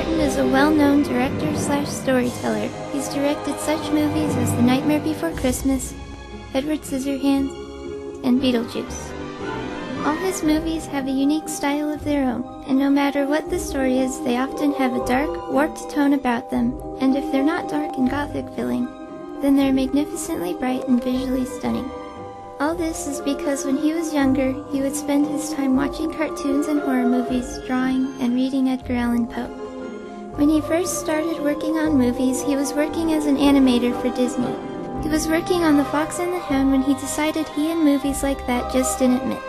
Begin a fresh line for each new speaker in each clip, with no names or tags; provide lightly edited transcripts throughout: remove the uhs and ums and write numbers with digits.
Burton is a well-known director/storyteller. He's directed such movies as The Nightmare Before Christmas, Edward Scissorhands, and Beetlejuice. All his movies have a unique style of their own, and no matter what the story is, they often have a dark, warped tone about them, and if they're not dark and gothic-feeling, then they're magnificently bright and visually stunning. All this is because when he was younger, he would spend his time watching cartoons and horror movies, drawing, and reading Edgar Allan Poe. When he first started working on movies, he was working as an animator for Disney. He was working on The Fox and the Hound when he decided he and movies like that just didn't mix.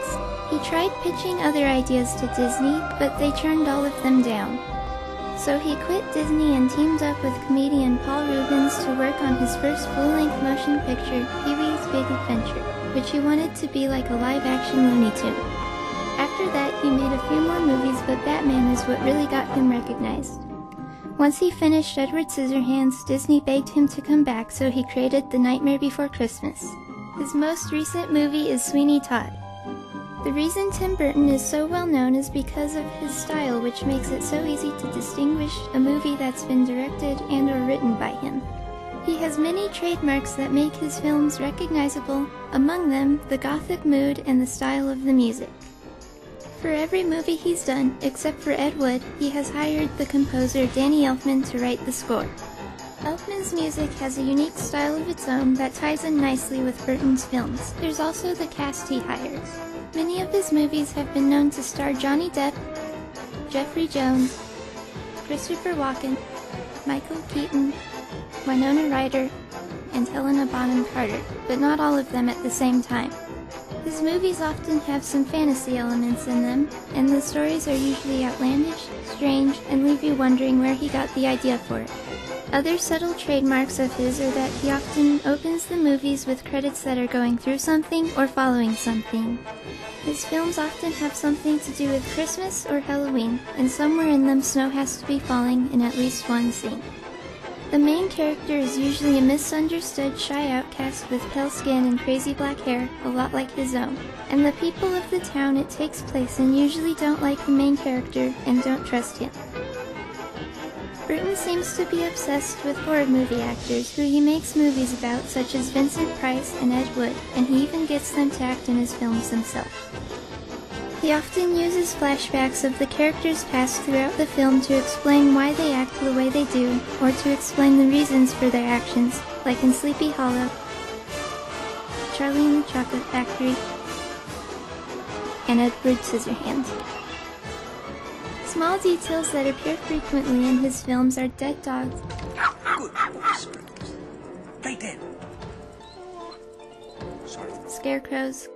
He tried pitching other ideas to Disney, but they turned all of them down. So he quit Disney and teamed up with comedian Paul Reubens to work on his first full-length motion picture, Pee-wee's Big Adventure, which he wanted to be like a live-action Looney Tune. After that, he made a few more movies, but Batman is what really got him recognized. Once he finished Edward Scissorhands, Disney begged him to come back, so he created The Nightmare Before Christmas. His most recent movie is Sweeney Todd. The reason Tim Burton is so well known is because of his style, which makes it so easy to distinguish a movie that's been directed and or written by him. He has many trademarks that make his films recognizable, among them the gothic mood and the style of the music. For every movie he's done, except for Ed Wood, he has hired the composer Danny Elfman to write the score. Elfman's music has a unique style of its own that ties in nicely with Burton's films. There's also the cast he hires. Many of his movies have been known to star Johnny Depp, Jeffrey Jones, Christopher Walken, Michael Keaton, Winona Ryder, and Helena Bonham Carter, but not all of them at the same time. His movies often have some fantasy elements in them, and the stories are usually outlandish, strange, and leave you wondering where he got the idea for it. Other subtle trademarks of his are that he often opens the movies with credits that are going through something or following something. His films often have something to do with Christmas or Halloween, and somewhere in them snow has to be falling in at least one scene. The main character is usually a misunderstood, shy outcast with pale skin and crazy black hair, a lot like his own. And the people of the town it takes place in usually don't like the main character and don't trust him. Burton seems to be obsessed with horror movie actors who he makes movies about, such as Vincent Price and Ed Wood, and he even gets them to act in his films himself. He often uses flashbacks of the characters' past throughout the film to explain why they act the way they do, or to explain the reasons for their actions, like in Sleepy Hollow, Charlie and the Chocolate Factory, and Edward Scissorhands. Small details that appear frequently in his films are dead dogs,
Good boy, Sprinkles. Play dead. Sorry.
scarecrows,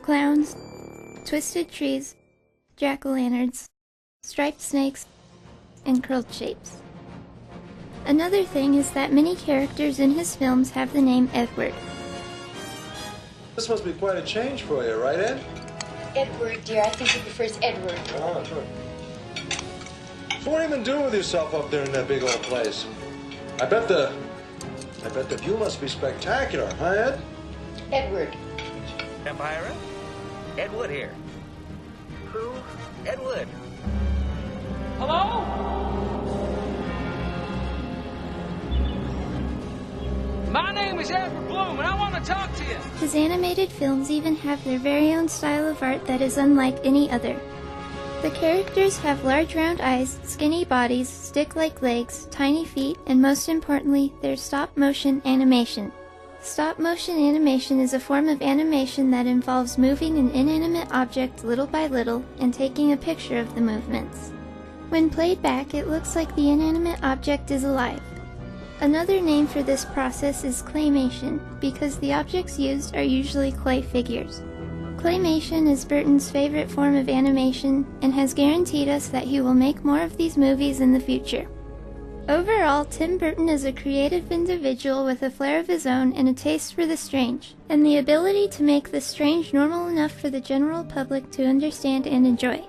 clowns, twisted trees, jack-o'-lanterns, striped snakes, and curled shapes. Another thing is that many characters in his films have the name Edward.
This must be quite a change for you, right, Ed?
Edward, dear, I think he prefers Edward.
Oh, sure. So what have you been doing with yourself up there in that big old place? I bet the view must be spectacular, huh, Ed?
Edward.
Empire? Ed Wood here. Who? Ed Wood.
Hello? My name is Edward Bloom, and I want to talk to you.
His animated films even have their very own style of art that is unlike any other. The characters have large round eyes, skinny bodies, stick-like legs, tiny feet, and most importantly, they're stop-motion animation. Stop-motion animation is a form of animation that involves moving an inanimate object little by little and taking a picture of the movements. When played back, it looks like the inanimate object is alive. Another name for this process is claymation, because the objects used are usually clay figures. Claymation is Burton's favorite form of animation and has guaranteed us that he will make more of these movies in the future. Overall, Tim Burton is a creative individual with a flair of his own and a taste for the strange, and the ability to make the strange normal enough for the general public to understand and enjoy.